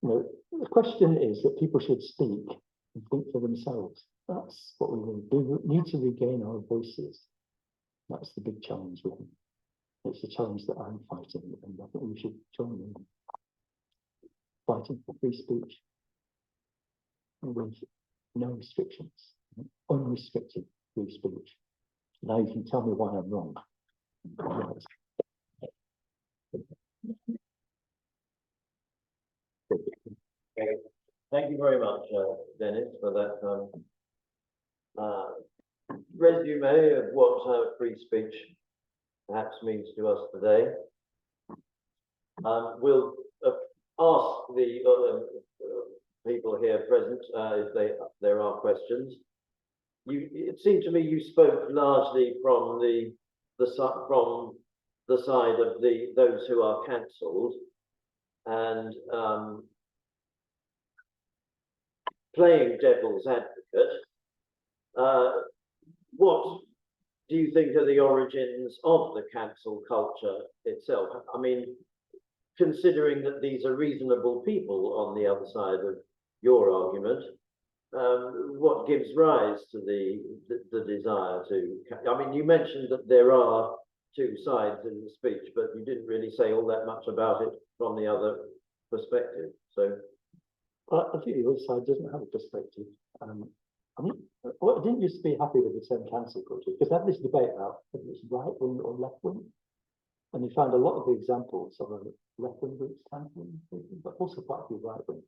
Speaker 2: the question is that people should speak and think for themselves. That's what we need. We need to regain our voices. That's the big challenge with them. It's a challenge that I'm fighting, and I think we should join in fighting for free speech with no restrictions, unrestricted free speech. Now you can tell me why I'm wrong. Right.
Speaker 1: Thank you very much, Dennis, for that resume of what free speech perhaps means to us today. We'll ask the people here present if there are questions. It seemed to me you spoke largely from the side of those who are cancelled, and playing devil's advocate, what do you think are the origins of the cancel culture itself? I mean, considering that these are reasonable people on the other side of your argument, what gives rise to the desire to? I mean, you mentioned that there are two sides in the speech, but you didn't really say all that much about it from the other perspective. So,
Speaker 2: I think the other side doesn't have a perspective. I mean, I didn't used to be happy with the term cancel culture because they had this debate about whether it's right wing or left wing, and you found a lot of the examples of left wing groups cancelling people, but also quite a few right wing.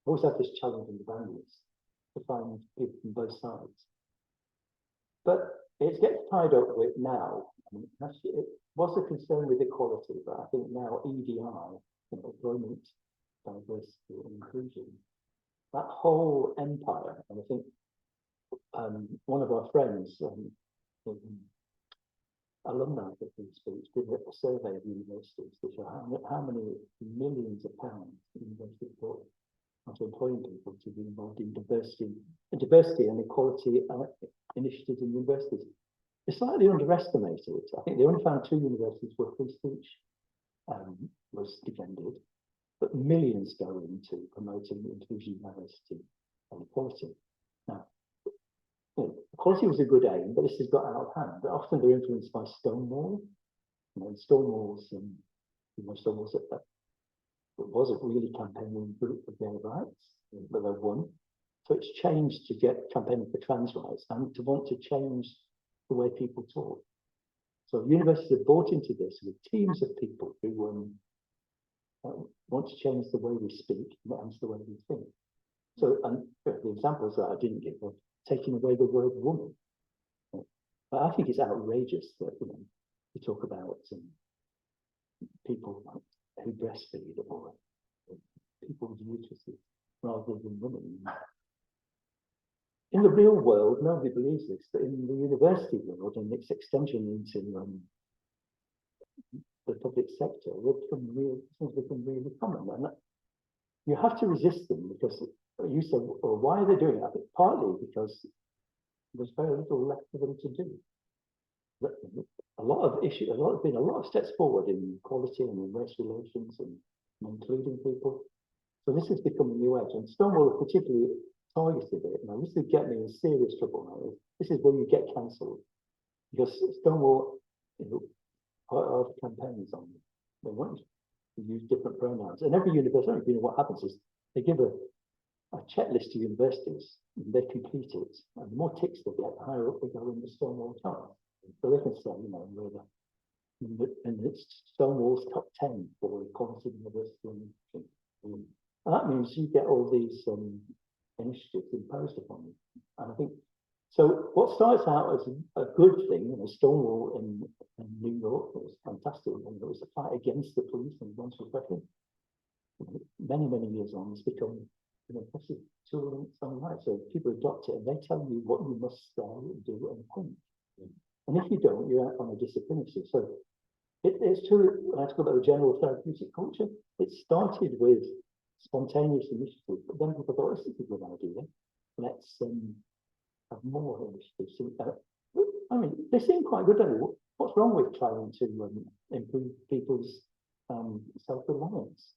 Speaker 2: Always have this challenge in the boundaries to find people from both sides. But it gets tied up with now. I mean, actually, it was a concern with equality, but I think now EDI, employment, diversity, and inclusion, that whole empire, and I think one of our friends, alumni of free speech, did a survey of universities to show how many millions of pounds universities put onto employing people to be involved in diversity and equality initiatives in universities. They slightly underestimated it. I think they only found 2 universities where free speech was defended, but millions go into promoting inclusion, diversity, and equality. Now, equality was a good aim, but this has got out of hand. But often they're influenced by Stonewall. Stonewall's that wasn't really campaigning group for gay rights, but they won. So it's changed to get campaigning for trans rights and to want to change the way people talk. So universities have bought into this with teams of people who want to change the way we speak and the way we think. So, and the examples that I didn't give are taking away the word woman. But I think it's outrageous that we talk about people who breastfeed or people with uteruses rather than women. In the real world, nobody believes this, but in the university world and its extension into the public sector, things become really common. And you have to resist them because you say, well, why are they doing it? I think partly because there's very little left for them to do. A lot of steps forward in equality and in race relations and including people. So this has become a new edge, and Stonewall particularly targeted it. Now this would get me in serious trouble now. This is where you get cancelled because Stonewall, part of campaigns on them. They want to use different pronouns, and every university, what happens is they give a checklist to universities, and they complete it, and the more ticks they get, the higher up they go in the Stonewall chart. So they can say, and it's Stonewall's top 10 for equality, diversity, and that means you get all these initiatives imposed upon you. And I think so. What starts out as a good thing, Stonewall in New York was fantastic, and it was a fight against the police and against repression. Many years on, it's become an impressive tool in its own right. So people adopt it, and they tell you what you must say, do, and think. And if you don't, you're out on a disciplinary. So it's true. When I talk about the general therapeutic culture, it started with spontaneous initiatives, but then people thought, this is a good idea. Let's have more initiatives. I mean, they seem quite good. What's wrong with trying to improve people's self-reliance?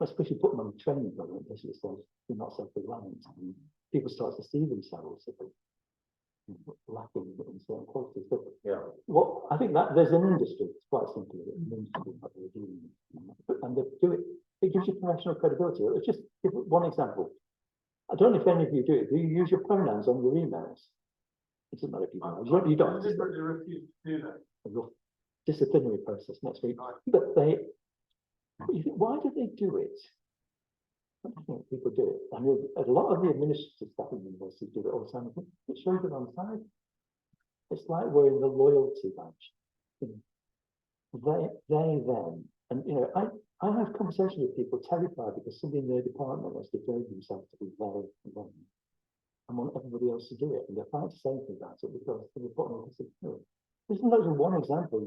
Speaker 2: Especially put them on a training program, basically says you're not self-reliant, and people start to see themselves as lacking in certain qualities. But
Speaker 1: Yeah.
Speaker 2: what I think that there's an industry, it's quite simple, an industry what they're doing, and they do it. It gives you professional credibility. Let's just give one example. I don't know if any of you do it. Do you use your pronouns on your emails? It doesn't matter if you do. You don't.
Speaker 3: deliberately refuse to do that.
Speaker 2: Disciplinary process next week. But they, why do they do it? I don't think people do it. I mean, a lot of the administrative staff in universities do it all the time. It shows it on the side. It's like wearing the loyalty badge. They, them. And, you know, I have conversations with people terrified because somebody in their department has declared themselves to be they and them. I want everybody else to do it. And they're trying to say anything about it because they're putting on this. This is not just one example.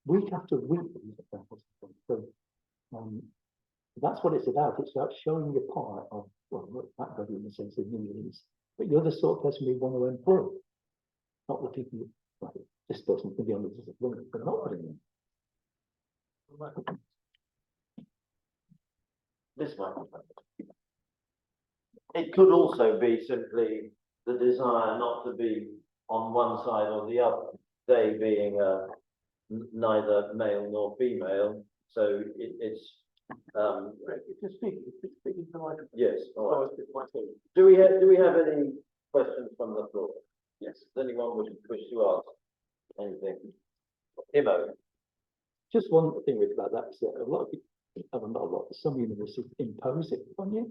Speaker 2: Week after week, these examples. So, that's what it's about. It's about showing your part of, well, that body in the sense of millions, but you're the sort of person we want to employ, not the people like this person can be on the discipline, but not putting in.
Speaker 1: This might be. It could also be simply the desire not to be on one side or the other. They being neither male nor female, so it's.
Speaker 3: If you speak into the microphone.
Speaker 1: Yes. All right. Do we have any questions from the floor? Yes. Does anyone wish to ask anything? Imo.
Speaker 2: Just one thing with about that is that a lot of people, not a lot, some universities impose it on you.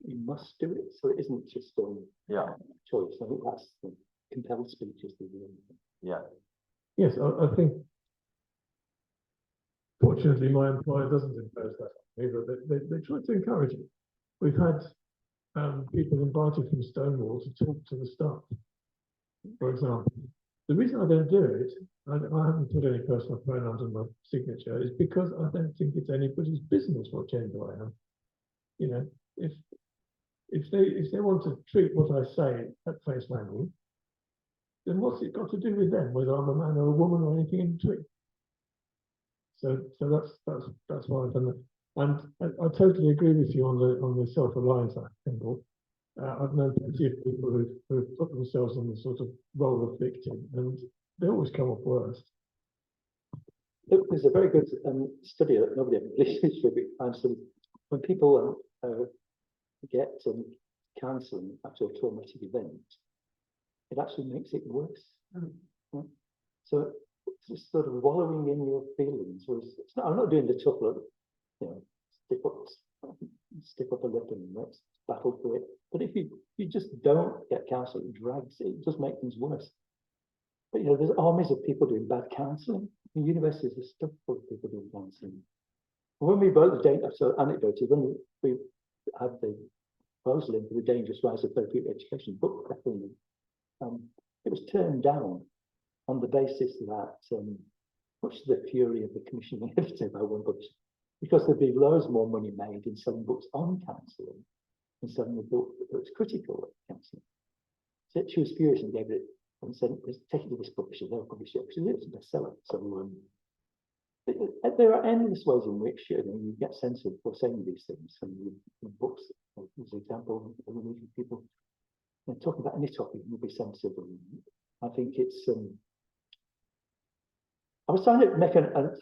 Speaker 2: You must do it, so it isn't just choice. I think that's the compelled speech is the
Speaker 1: Yeah.
Speaker 4: Yes, I think. Fortunately, my employer doesn't impose that on me, but they try to encourage it. We've had people invited from Stonewall to talk to the staff, for example. The reason I don't do it, I haven't put any personal pronouns on my signature, is because I don't think it's anybody's business what gender I am. You know, if they want to treat what I say at face value, then what's it got to do with them, whether I'm a man or a woman or anything in between? So that's why I've done that. And I totally agree with you on the self-reliance angle. I've known plenty of people who've put themselves in the sort of role of victim, and they always come off worst.
Speaker 2: There's a very good study that nobody ever believes when people get counselling after a traumatic event, it actually makes it worse. Mm. So just sort of wallowing in your feelings was. I'm not doing the tough look, you know, stick up a lip and let's battle for it. But if you just don't get counselling, it drags it. It does make things worse. But you know, there's armies of people doing bad counselling. In universities, there's stuff full of people doing counselling. When we wrote the data, so anecdotal, when we had the proposal in for the Dangerous Rise of Therapeutic Education book, it was turned down on the basis that, much to the fury of the commissioning editor by one publisher, because there'd be loads more money made in selling books on counselling than selling a book that was critical of counselling. So she was furious and gave it and said, take it to this publisher, they'll publish it, because it's a bestseller. So there are endless ways in which you get censored for saying these things. And books, as an example, people talking about any topic will be censored. And I think it's. I was trying to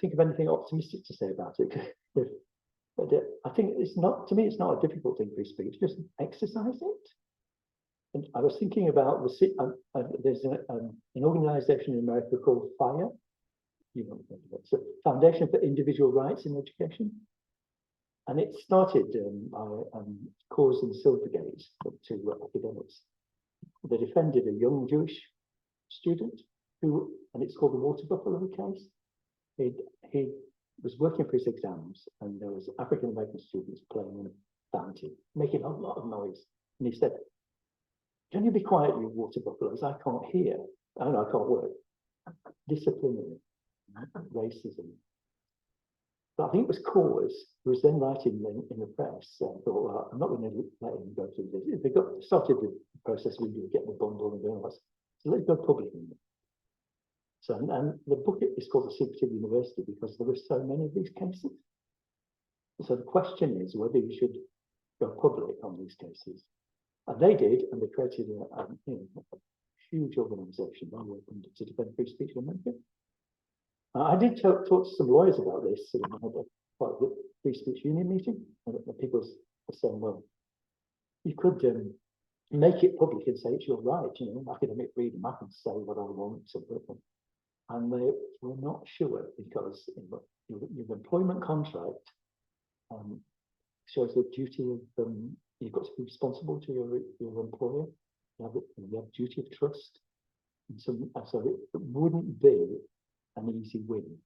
Speaker 2: think of anything optimistic to say about it. But I think it's not, to me, it's not a difficult thing for speech, just exercise it. And I was thinking about there's an organization in America called FIRE, it's a Foundation for Individual Rights in Education. And it started by Cause and Silvergate to academics. They defended a young Jewish student who, and it's called the Water Buffalo case. He was working for his exams, and there was African American students playing in a fountain, making a lot of noise. And he said, "Can you be quiet, you water buffaloes? I can't hear. I know I can't work." Disciplinary, racism. But I think it was Cause who was then writing in the press. Thought, well, I'm not going to let him go through this. They started the process we do, getting the bundle and doing all that. So let's go public. So, and the book is called The Secret of University because there were so many of these cases. So the question is whether you should go public on these cases. And they did, and they created a huge organisation to defend free speech in America. I did talk to some lawyers about this. I had a quite good free speech union meeting, and people were saying, well, you could make it public and say it's your right, academic freedom, I can say what I want to. And they were not sure because your employment contract shows the duty of you've got to be responsible to your employer. You have duty of trust, and so it wouldn't be an easy win.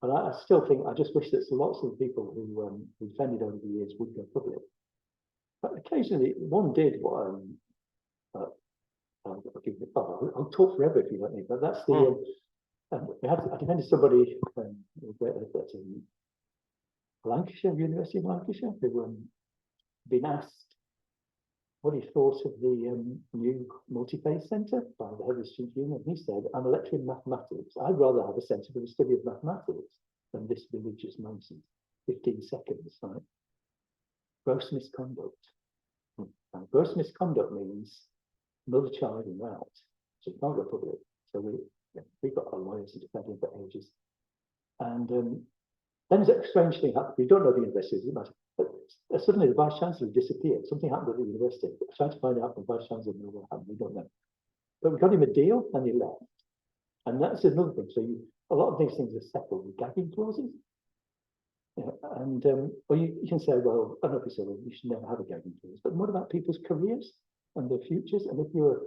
Speaker 2: But I still think I just wish that lots of people who defended over the years would go public. But occasionally, one did what I'll talk forever if you let me. But that's the I defended somebody at Lancashire, University of Lancashire, who been asked what he thought of the new multi-faith centre by the head of the student union. He said, I'm a lecturer in mathematics. I'd rather have a centre for the study of mathematics than this religious nonsense. 15 seconds, right? Gross misconduct. And gross misconduct means another child in route. So it can't go public. So we've got our lawyers to defend him for ages. And then there's a strange thing happened. We don't know the university, doesn't matter. But suddenly the vice chancellor disappeared. Something happened at the university. I tried to find out from the vice chancellor what happened. We don't know. But we got him a deal and he left. And that's another thing. So a lot of these things are settled with gagging clauses. And or you can say, well, I don't know if you say, well, you should never have a gagging clause. But what about people's careers and their futures? And if you're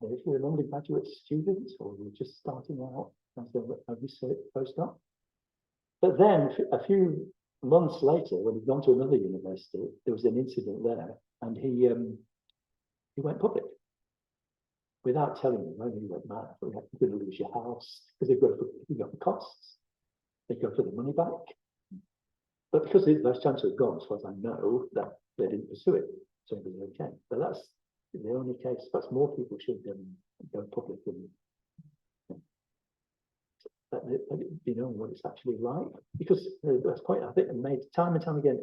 Speaker 2: an undergraduate student or you're just starting out as a research postdoc. But then a few months later, when he'd gone to another university, there was an incident there, and he went public without telling them. He went mad. You're going to lose your house because they go for costs. They go for the money back. But because the vice chancellor had gone, as far as I know, that they didn't pursue it, so it was okay. But that's the only case. Perhaps more people should go public and let it be known what it's actually like. Because that's quite, I think, made time and time again,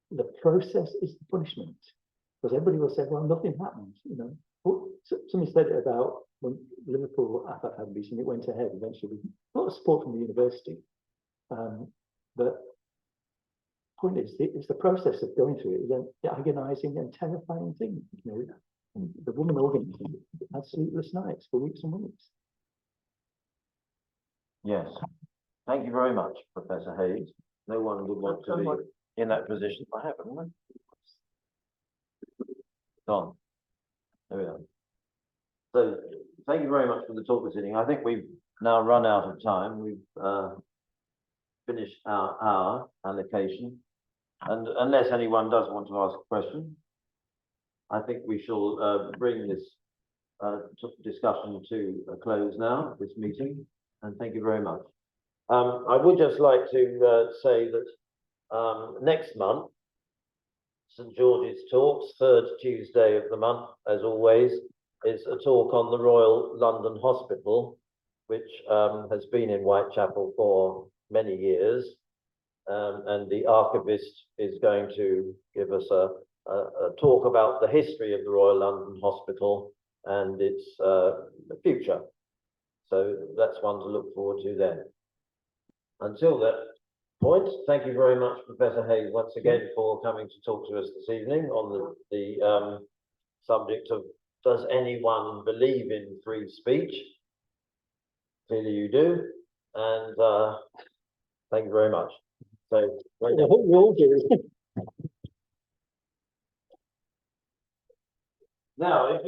Speaker 2: the process is the punishment. Because everybody will say, well, nothing happened, Somebody said it about when Liverpool AFAP had a meeting, it went ahead eventually with a lot of support from the university. But the point is, it's the process of going through it, the agonizing and terrifying thing. The woman organizing had sleepless nights for weeks and weeks.
Speaker 1: Yes. Thank you very much, Professor Hayes. No one would want to be in that position. I have, haven't I? Don. There we are. So thank you very much for the talk this evening. I think we've now run out of time. We've finished our hour allocation. And unless anyone does want to ask a question, I think we shall bring this discussion to a close now, this meeting. And thank you very much. I would just like to say that next month, St George's Talks, third Tuesday of the month, as always, is a talk on the Royal London Hospital, which has been in Whitechapel for many years. And the archivist is going to give us a talk about the history of the Royal London Hospital and its future. So that's one to look forward to then. Until that point, thank you very much, Professor Hayes, once again for coming to talk to us this evening on the subject of, does anyone believe in free speech? Clearly you do. And thank you very much. So,
Speaker 2: I hope we all do.
Speaker 1: now, if you